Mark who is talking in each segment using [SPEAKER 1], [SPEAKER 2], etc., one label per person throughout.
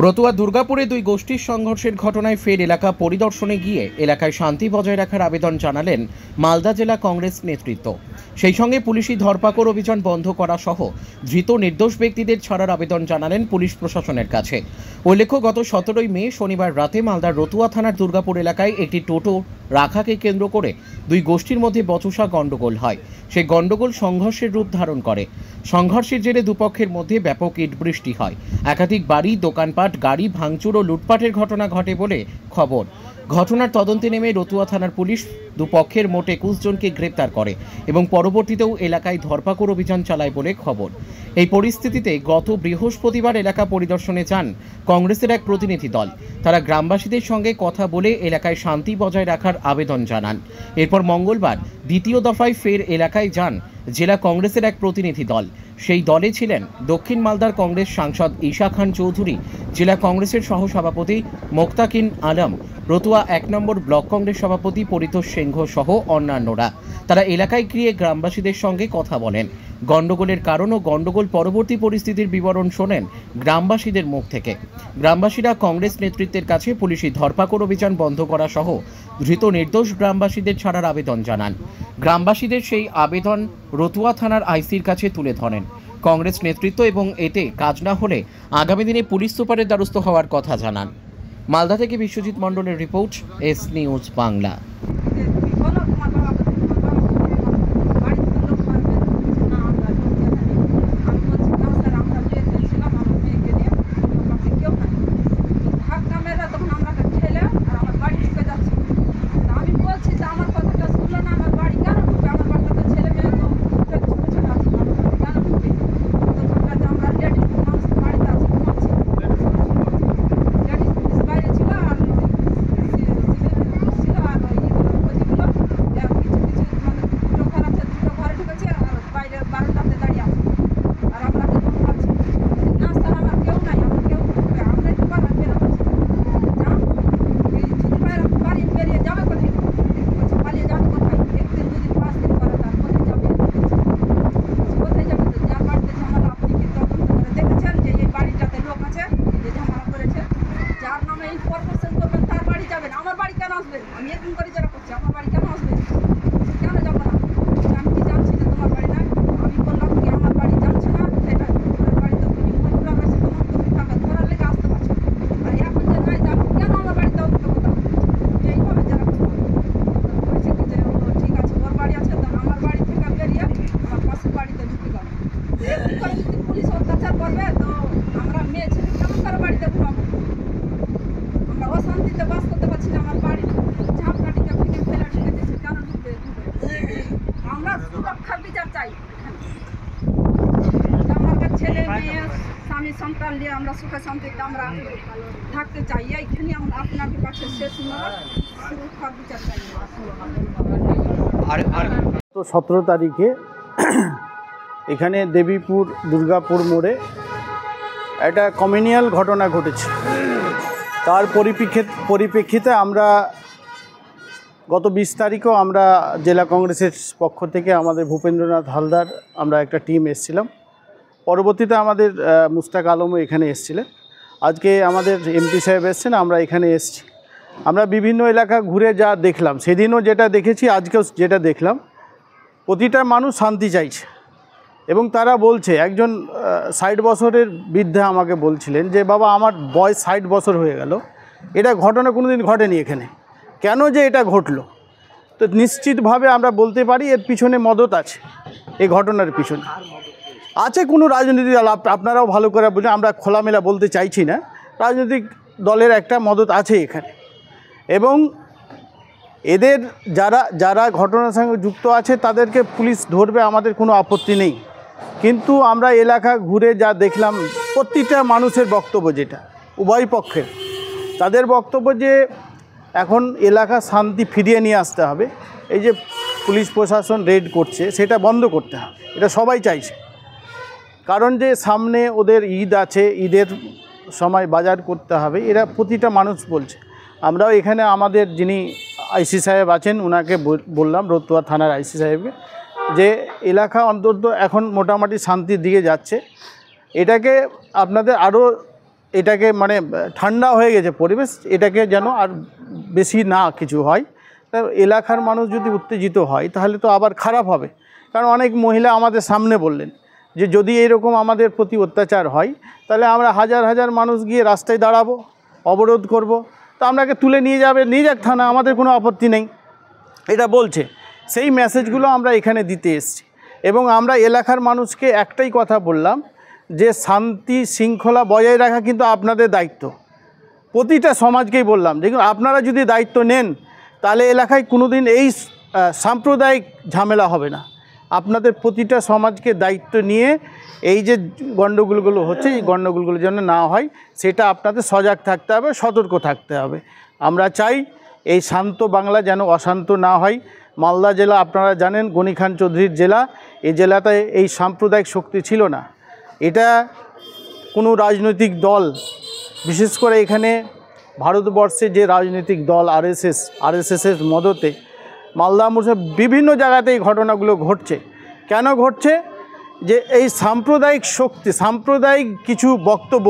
[SPEAKER 1] রতুয়া দুর্গাপুরে দুই গোষ্ঠীর সংঘর্ষের ঘটনায় ফের এলাকা পরিদর্শনে গিয়ে এলাকায় শান্তি বজায় রাখার আবেদন জানালেন মালদা জেলা কংগ্রেস নেতৃত্ব। সেই সঙ্গে পুলিশি ধরপাকড় অভিযান বন্ধ করা সহ ধৃত নির্দোষ ব্যক্তিদের ছাড়ার আবেদন জানালেন পুলিশ প্রশাসনের কাছে। উল্লেখ্য, গত 17 মে শনিবার রাতে মালদার রতুয়া থানার দুর্গাপুর এলাকায় একটি টোটো রাখাকে কেন্দ্র করে দুই গোষ্ঠীর মধ্যে বচসা গণ্ডগোল হয়। সেই গণ্ডগোল সংঘর্ষের রূপ ধারণ করে। সংঘর্ষের জেরে দুপক্ষের মধ্যে ব্যাপক ইট বৃষ্টি হয়। একাধিক বাড়ি, দোকানপাট, গাড়ি ভাঙচুর ও লুটপাটের ঘটনা ঘটে বলে খবর। ঘটনার তদন্তে নেমে রতুয়া থানার পুলিশ দুপক্ষের মোট 21 জনকে গ্রেপ্তার করে এবং পরবর্তীতেও এলাকায় ধরপাকড় অভিযান চালায় বলে খবর। এই পরিস্থিতিতে গত বৃহস্পতিবার এলাকা পরিদর্শনে যান কংগ্রেসের এক প্রতিনিধি দল। তারা গ্রামবাসীদের সঙ্গে কথা বলে এলাকায় শান্তি বজায় রাখার আবেদন জানান। এরপর মঙ্গলবার দ্বিতীয় দফায় ফের এলাকায় যান জেলা কংগ্রেসের এক প্রতিনিধি দল। সেই দলে ছিলেন দক্ষিণ মালদার কংগ্রেস সাংসদ ঈশা খান চৌধুরী, জেলা কংগ্রেসের সহসভাপতি মোক্তাকিন আলম, রতুয়া 1 নম্বর ব্লক কংগ্রেস সভাপতি পরিতোষ সিংহ সহ অন্যান্যরা। তারা এলাকায় গিয়ে গ্রামবাসীদের সঙ্গে কথা বলেন। গণ্ডগোলের কারণ ও গণ্ডগোল পরবর্তী পরিস্থিতির বিবরণ শোনেন গ্রামবাসীদের মুখ থেকে। গ্রামবাসীরা কংগ্রেস নেতৃত্বের কাছে পুলিশি ধরপাকড় অভিযান বন্ধ করা সহ ধৃত নির্দোষ গ্রামবাসীদের ছাড়ার আবেদন জানান। গ্রামবাসীদের সেই আবেদন রতুয়া থানার আইসির কাছে তুলে ধরেন কংগ্রেস নেতৃত্ব এবং এতে কাজ না হলে আগামী দিনে পুলিশ সুপারের দ্বারস্থ হওয়ার কথা জানান। মালদা থেকে বিশ্বজিৎ মণ্ডলের রিপোর্ট, এস নিউজ বাংলা।
[SPEAKER 2] আমি এরকম করে যারা করছি আমার বাড়ি কেন আসবে, কেন যাবো না? আমি কি জানছি যে তোমার বাড়ি নাই? আমি বললাম কি আমার বাড়ি জানছো না, সেটা তোমার বাড়িতে তুমি মহিলা রয়েছে, তোমার তুমি টাকা ধরার লেগে আসতে পারছো। আর এখন যে নাই যাবো কেন আমার বাড়িতে অন্য কথা এইভাবে যারা বলছে কি যে ঠিক আছে ওর বাড়ি আছে, তো আমার বাড়ি থেকে বেরিয়ে আমার পাশের বাড়িতে ঢুকে গেল। এরকম করে যদি পুলিশ অত্যাচার করবে তো আমরা মেয়ে ছেলে কেমন করে বাড়িতে ঘুমাবো? আমরা অশান্তিতে বাস করতে পারছি না। আমার বাড়ি ঝাপটাটিকে ভেঙে ফেলে ঢুকে দিয়েছে, কেন ঢুকবে? আমরা সুরক্ষার বিচার চাই। আমার ছেলে মেয়ে স্বামী সন্তান নিয়ে আমরা সুখে শান্তিতে আমরা থাকতে চাই। এইখানে আমরা আপনাদের কাছে শেষ সুরক্ষার বিচার চাই।
[SPEAKER 3] তো 17 তারিখে এখানে দেবীপুর দুর্গাপুর মোড়ে একটা কমিউনিয়াল ঘটনা ঘটেছে। তার পরিপ্রেক্ষিতে আমরা গত 20 তারিখেও আমরা জেলা কংগ্রেসের পক্ষ থেকে আমাদের ভূপেন্দ্রনাথ হালদার আমরা একটা টিম এসেছিলাম। পরবর্তীতে আমাদের মুস্তাক আলমও এখানে এসেছিলেন। আজকে আমাদের এমপি সাহেব এসেছেন, আমরা এখানে এসেছি। আমরা বিভিন্ন এলাকা ঘুরে যা দেখলাম, সেদিনও যেটা দেখেছি আজকেও যেটা দেখলাম, প্রতিটা মানুষ শান্তি চাইছে। এবং তারা বলছে, একজন 60 বছরের বৃদ্ধা আমাকে বলছিলেন যে বাবা আমার বয়স 60 বছর হয়ে গেল, এটা ঘটনা কোনো দিন ঘটেনি এখানে, কেন যে এটা ঘটলো? তো নিশ্চিতভাবে আমরা বলতে পারি এর পিছনে মদত আছে। এই ঘটনার পিছনে আছে কোনো রাজনৈতিক দল, আপনারাও ভালো করে বুঝেন, আমরা খোলামেলা বলতে চাইছি না, রাজনৈতিক দলের একটা মদত আছে এখানে। এবং এদের যারা ঘটনার সঙ্গে যুক্ত আছে তাদেরকে পুলিশ ধরবে, আমাদের কোনো আপত্তি নেই। কিন্তু আমরা এলাকা ঘুরে যা দেখলাম, প্রতিটা মানুষের বক্তব্য, যেটা উভয় পক্ষের, তাদের বক্তব্য যে এখন এলাকা শান্তি ফিরিয়ে নিয়ে আসতে হবে। এই যে পুলিশ প্রশাসন রেড করছে সেটা বন্ধ করতে হবে, এটা সবাই চাইছে। কারণ যে সামনে ওদের ঈদ আছে, ঈদের সময় বাজার করতে হবে, এরা প্রতিটা মানুষ বলছে। আমরাও এখানে আমাদের যিনি আইসি সাহেব আছেন ওনাকে বললাম, রতুয়া থানার আইসি সাহেবকে, যে এলাকা অন্তত এখন মোটামুটি শান্তির দিকে যাচ্ছে। এটাকে আপনাদের আরও এটাকে মানে ঠান্ডা হয়ে গেছে পরিবেশ, এটাকে যেন আর বেশি না কিছু হয়। তা এলাকার মানুষ যদি উত্তেজিত হয় তাহলে তো আবার খারাপ হবে। কারণ অনেক মহিলা আমাদের সামনে বললেন যে যদি এরকম আমাদের প্রতি অত্যাচার হয় তাহলে আমরা হাজার হাজার মানুষ গিয়ে রাস্তায় দাঁড়াবো, অবরোধ করব। তো আপনাকে তুলে নিয়ে যাক থানা, আমাদের কোনো আপত্তি নেই, এটা বলছে। সেই মেসেজগুলো আমরা এখানে দিতে এসেছি এবং আমরা এলাকার মানুষকে একটাই কথা বললাম যে শান্তি শৃঙ্খলা বজায় রাখা কিন্তু আপনাদের দায়িত্ব। প্রতিটা সমাজকেই বললাম দেখুন, আপনারা যদি দায়িত্ব নেন তাহলে এলাকায় কোনোদিন এই সাম্প্রদায়িক ঝামেলা হবে না। আপনাদের প্রতিটা সমাজকে দায়িত্ব নিয়ে এই যে গণ্ডগোলগুলো হচ্ছে, এই গণ্ডগোলগুলো যেন না হয় সেটা আপনাদের সজাগ থাকতে হবে, সতর্ক থাকতে হবে। আমরা চাই এই শান্ত বাংলা যেন অশান্ত না হয়। মালদা জেলা আপনারা জানেন গনি খান চৌধুরীর জেলা, এই জেলাতে এই সাম্প্রদায়িক শক্তি ছিল না। এটা কোনো রাজনৈতিক দল, বিশেষ করে এখানে ভারতবর্ষে যে রাজনৈতিক দল আরএসএসের মদতে মালদা মুর্শিদাবাদ বিভিন্ন জায়গাতে এই ঘটনাগুলো ঘটছে। কেন ঘটছে? যে এই সাম্প্রদায়িক শক্তি, সাম্প্রদায়িক কিছু বক্তব্য,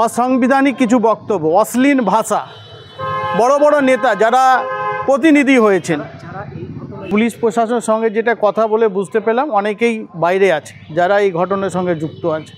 [SPEAKER 3] অসাংবিধানিক কিছু বক্তব্য, অশ্লীল ভাষা, বড় বড় নেতা যারা প্রতিনিধি হয়েছেন, পুলিশ প্রশাসনের সঙ্গে যেটা কথা বলে বুঝতে পেলাম অনেকেই বাইরে আছে যারা এই ঘটনার সঙ্গে যুক্ত আছে।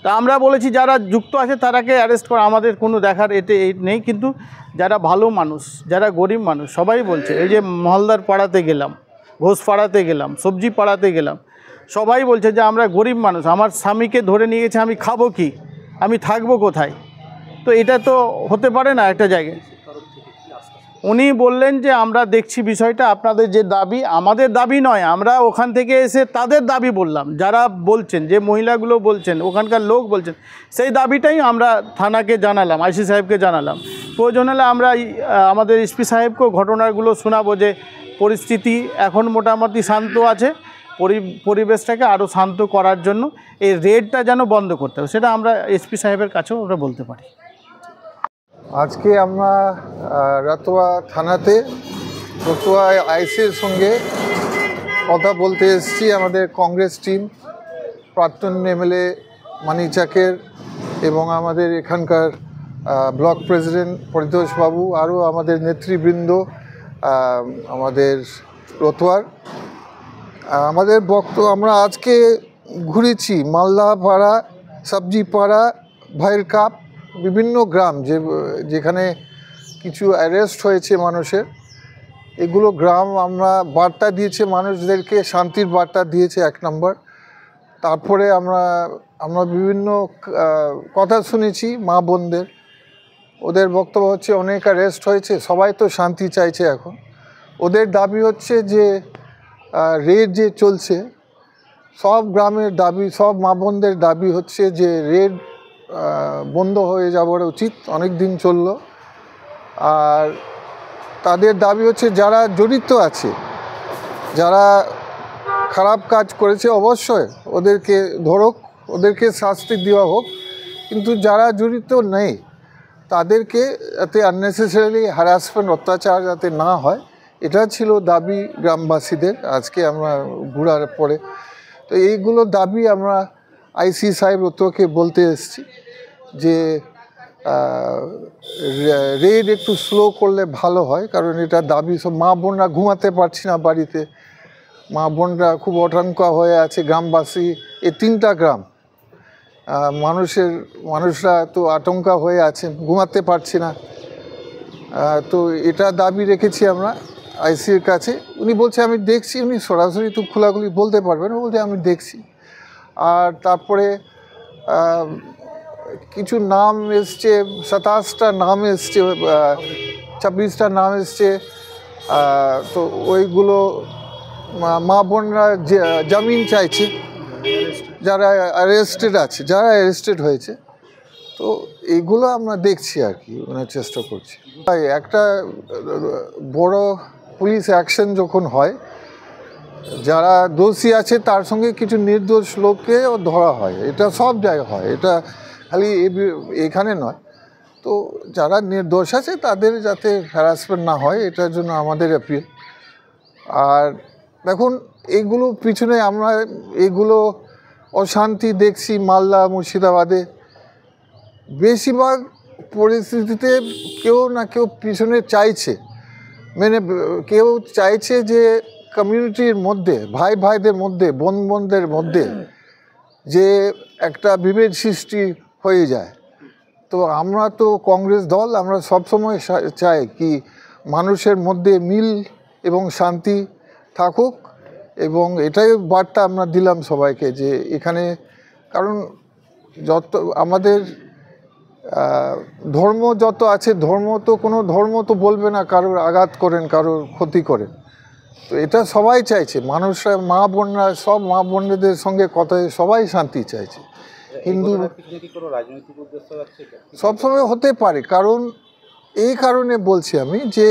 [SPEAKER 3] তা আমরা বলেছি যারা যুক্ত আছে তারাকে অ্যারেস্ট করা আমাদের কোনো দেখার এই নেই, কিন্তু যারা ভালো মানুষ, যারা গরিব মানুষ, সবাই বলছে। এই যে মহলদার পাড়াতে গেলাম, ঘোষ পাড়াতে গেলাম, সবজি পাড়াতে গেলাম, সবাই বলছে যে আমরা গরিব মানুষ, আমার স্বামীকে ধরে নিয়ে গেছে, আমি খাবো কি, আমি থাকবো কোথায়? তো এটা তো হতে পারে না একটা জায়গায়। উনি বললেন যে আমরা দেখছি বিষয়টা, আপনাদের যে দাবি আমাদের দাবি নয়, আমরা ওখান থেকে এসে তাদের দাবি বললাম, যারা বলছেন, যে মহিলাগুলো বলছেন, ওখানকার লোক বলছেন, সেই দাবিটাই আমরা থানাকে জানালাম, আইসি সাহেবকে জানালাম। প্রয়োজন হলে আমরা আমাদের এসপি সাহেবকেও ঘটনাগুলো শোনাবো যে পরিস্থিতি এখন মোটামুটি শান্ত আছে, পরিবেশটাকে আরও শান্ত করার জন্য এই রেডটা যেন বন্ধ করতে হবে, সেটা আমরা এসপি সাহেবের কাছেও আমরা বলতে পারি।
[SPEAKER 4] আজকে আমরা রাতোয়া থানাতে রতুয়া আইসির সঙ্গে কথা বলতে এসেছি। আমাদের কংগ্রেস টিম, প্রাক্তন এমএলএ মানি চাকের এবং আমাদের এখানকার ব্লক প্রেসিডেন্ট পরিতোষ বাবু, আরও আমাদের নেতৃবৃন্দ আমাদের রতুয়ার। আমাদের আমরা আজকে ঘুরেছি মালদা পাড়া, সবজি পাড়া, ভাইয়ের কাপ, বিভিন্ন গ্রাম যেখানে কিছু অ্যারেস্ট হয়েছে মানুষের, এগুলো গ্রাম আমরা বার্তা দিয়েছে মানুষদেরকে, শান্তির বার্তা দিয়েছে 1 নম্বর। তারপরে আমরা বিভিন্ন কথা শুনেছি মা বোনদের, ওদের বক্তব্য হচ্ছে অনেক অ্যারেস্ট হয়েছে, সবাই তো শান্তি চাইছে এখন। ওদের দাবি হচ্ছে যে রেড যে চলছে, সব গ্রামের দাবি, সব মা বোনদের দাবি হচ্ছে যে রেড বন্ধ হয়ে যাওয়ার উচিত, অনেক দিন চললো। আর তাদের দাবি হচ্ছে যারা জড়িত আছে, যারা খারাপ কাজ করেছে অবশ্যই ওদেরকে ধরুক, ওদেরকে শাস্তি দেওয়া হোক, কিন্তু যারা জড়িত নেই তাদেরকে যাতে আননেসেসারিলি হ্যারাসমেন্ট, অত্যাচার যাতে না হয়, এটা ছিল দাবি গ্রামবাসীদের। আজকে আমরা ঘোরার পরে তো এইগুলো দাবি আমরা আইসি সাহেব রতুয়াকে বলতে এসেছি যে রেড একটু স্লো করলে ভালো হয়, কারণ এটা দাবি। সব মা বোনরা ঘুমাতে পারছি না বাড়িতে, মা বোনরা খুব আতঙ্কা হয়ে আছে, গ্রামবাসী, এই 3টা গ্রাম মানুষরা তো আতঙ্কা হয়ে আছে, ঘুমাতে পারছি না। তো এটা দাবি রেখেছি আমরা আইসির কাছে। উনি বলছে আমি দেখছি, উনি সরাসরি তো খোলাখুলি বলতে পারবেন, বলতে আমি দেখছি। আর তারপরে কিছু নাম এসছে, 27টা নাম এসছে, 26টা নাম এসছে। তো ওইগুলো মা বোনরা জামিন চাইছে, যারা অ্যারেস্টেড আছে, যারা অ্যারেস্টেড হয়েছে। তো এইগুলো আমরা দেখছি আর কি, চেষ্টা করছি। একটা বড় পুলিশ অ্যাকশন যখন হয়, যারা দোষী আছে তার সঙ্গে কিছু নির্দোষ লোককে ধরা হয়, এটা সব জায়গায় হয়, এটা খালি এখানে নয়। তো যারা নির্দোষ আছে তাদের যাতে হ্যারাসমেন্ট না হয়, এটার জন্য আমাদের অ্যাপিল। আর দেখুন এইগুলো পিছনে আমরা এগুলো অশান্তি দেখছি মালদা মুর্শিদাবাদে, বেশিরভাগ পরিস্থিতিতে কেউ না কেউ পিছনে চাইছে, মানে কেউ চাইছে যে কমিউনিটির মধ্যে, ভাই ভাইদের মধ্যে, বোন বোনদের মধ্যে যে একটা বিভেদ সৃষ্টি হয়ে যায়। তো আমরা তো কংগ্রেস দল, আমরা সবসময় চাই কি মানুষের মধ্যে মিল এবং শান্তি থাকুক, এবং এটাই বার্তা আমরা দিলাম সবাইকে যে এখানে, কারণ যত আমাদের ধর্ম যত আছে, ধর্ম তো কোনো ধর্ম তো বলবে না কারোর আঘাত করেন, কারোর ক্ষতি করেন। তো এটা সবাই চাইছে, মানুষরা, মা বোনরা, সব মা বোনদের সঙ্গে কথা, সবাই শান্তি চাইছে। হিন্দু সবসময় হতে পারে, কারণ এই কারণে বলছি আমি যে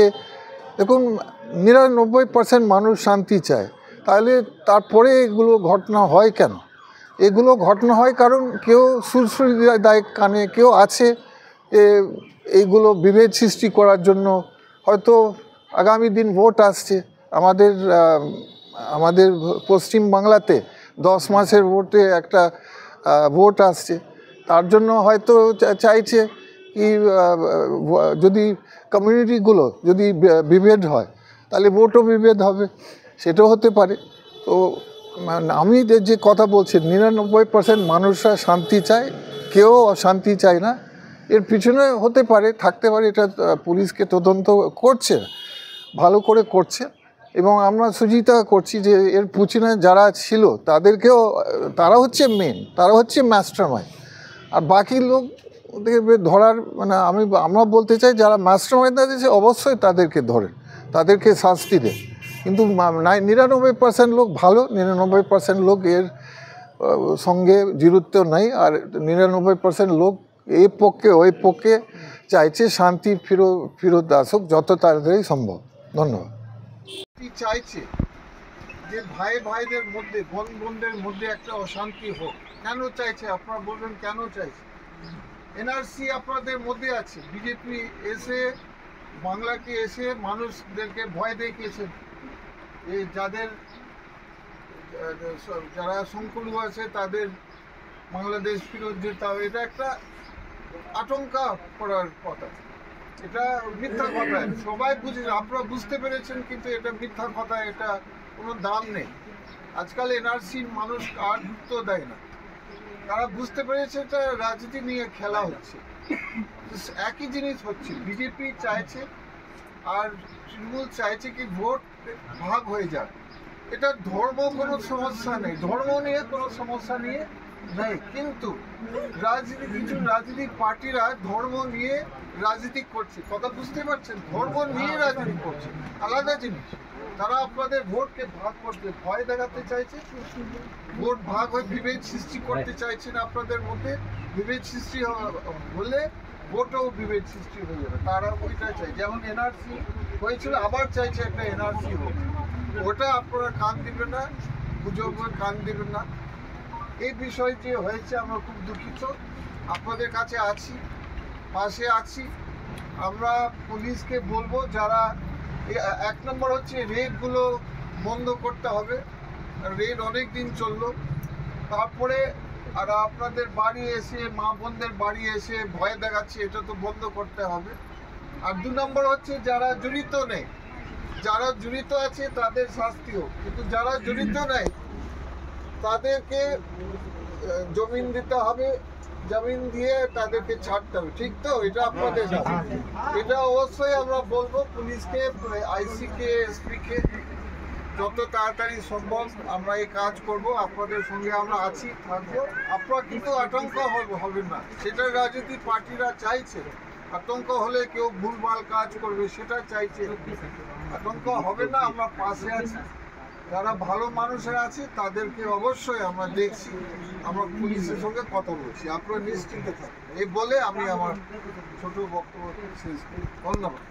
[SPEAKER 4] দেখুন 99% মানুষ শান্তি চায়, তাহলে তারপরে এগুলো ঘটনা হয় কেন? এগুলো ঘটনা হয় কারণ কেউ সুরসুরি দায় কানে কেউ আছে এইগুলো বিভেদ সৃষ্টি করার জন্য। হয়তো আগামী দিন ভোট আসছে, আমাদের পশ্চিম বাংলাতে 10 মাসের ভোটে একটা ভোট আসছে, তার জন্য হয়তো চাইছে কি যদি কমিউনিটিগুলো যদি বিভেদ হয় তাহলে ভোটও বিভেদ হবে, সেটাও হতে পারে। তো আমি যে কথা বলছি 99% মানুষরা শান্তি চায়, কেউ অশান্তি চায় না। এর পিছনে হতে পারে, থাকতে পারে, এটা পুলিশকে তদন্ত করছে, ভালো করে করছে, এবং আমরা সুচিন্তা করছি যে এর পিছনে যারা ছিল তাদেরকেও, তারা হচ্ছে মেন, তারা হচ্ছে মাস্টারমাইন্ড। আর বাকি লোকদেরকে ধরার, মানে আমরা বলতে চাই যারা মাস্টারমাইন্ড আছে অবশ্যই তাদেরকে ধরেন, তাদেরকে শাস্তি দেন। কিন্তু 99% লোক ভালো, 99% লোক এর সঙ্গে জড়িত নাই, আর 99% লোক এই পক্ষে ওই পক্ষে চাইছে শান্তি ফিরত আসুক যত তাড়াতাড়ি সম্ভব। ধন্যবাদ। চাইছে যে ভাই ভাইদের মধ্যে, বোন বোনদের মধ্যে একটা অশান্তি হোক, কেন চাইছে আপনারা বলবেন? কেন চাইছে? এনআরসি আপনাদের মধ্যে আছে, বিজেপি এসে বাংলাকে এসে মানুষদেরকে ভয় দেখিয়েছে, যারা সংখ্যালঘু আছে তাদের বাংলাদেশ ফেরত যেতে হবে, এটা একটা আশঙ্কা করার কথা। এটা মিথ্যা কথা, সবাই বুঝে, আপনারা বুঝতে পেরেছেন, কিন্তু এটা মিথ্যা কথা, এটা কোনো দাম নেই। আজকাল এনআরসি মানুষ আর গুরুত্ব দেয় না, তারা বুঝতে পেরেছে এটা রাজনীতি নিয়ে খেলা হচ্ছে। একই জিনিস হচ্ছে, বিজেপি চাইছে আর তৃণমূল চাইছে কি ভোট ভাগ হয়ে যাক। এটা ধর্ম কোনো সমস্যা নেই, ধর্ম নিয়ে কোনো সমস্যা নিয়ে নেই, কিন্তু কিছু রাজনৈতিক পার্টিরা ধর্ম নিয়ে রাজনীতি করছে, কথা বুঝতে পারছেন? ধর্ম নিয়ে রাজনীতি করছে, আলাদা জিনিস। তারা আপনাদের ভোটকে ভাগ করতে ভয় দেখাতে চাইছে, ভোট ভাগ হয়ে বিভেদ সৃষ্টি করতে চাইছেন আপনাদের মধ্যে। বিভেদ সৃষ্টি হলে ভোটও বিভেদ সৃষ্টি হয়ে যাবে, তারা ওইটা চাই। যেমন এনআরসি হয়েছিল, আবার চাইছে একটা এনআরসি হোক, ওটা আপনারা কান দিবেন না, গুজবে কান দিবেন না। এই বিষয় যে হয়েছে আমরা খুব দুঃখিত, আপনাদের কাছে আছি, পাশে আছি। আমরা পুলিশকে বলবো, যারা 1 নম্বর হচ্ছে রেডগুলো বন্ধ করতে হবে, রেড অনেক দিন চললো, তারপরে আর আপনাদের বাড়ি এসে, মা বোনদের বাড়ি এসে ভয় দেখাচ্ছে, এটা তো বন্ধ করতে হবে। আর 2 নম্বর হচ্ছে যারা জড়িত নেই, যারা জড়িত আছে তাদের শাস্তি হোক, কিন্তু যারা জড়িত নেই তাদেরকে জমিন দিতে হবে, জমিন দিয়ে তাদেরকে ছাড়তে হবে, ঠিক তো? এটা আপনাদের, এটা অবশ্যই আমরা বলবো পুলিশকে, আইসিকে, এসপিকে, যত তাড়াতাড়ি সম্ভব আমরা এই কাজ করব। আপনাদের সঙ্গে আমরা আছি, থাকবো। আপনারা কিন্তু আতঙ্ক হবেন না, সেটা রাজনৈতিক পার্টিরা চাইছে। আতঙ্ক হলে কেউ ভুলভাল কাজ করবে, সেটা চাইছে। আতঙ্ক হবে না, আমরা পাশে আছি। যারা ভালো মানুষেরা আছে তাদেরকে অবশ্যই আমরা দেখছি, আমরা পুলিশের সঙ্গে কথা বলছি, আপনারা নিশ্চিন্তে থাকুন। এই বলে আমি আমার ছোট বক্তব্য শেষ করি। ধন্যবাদ।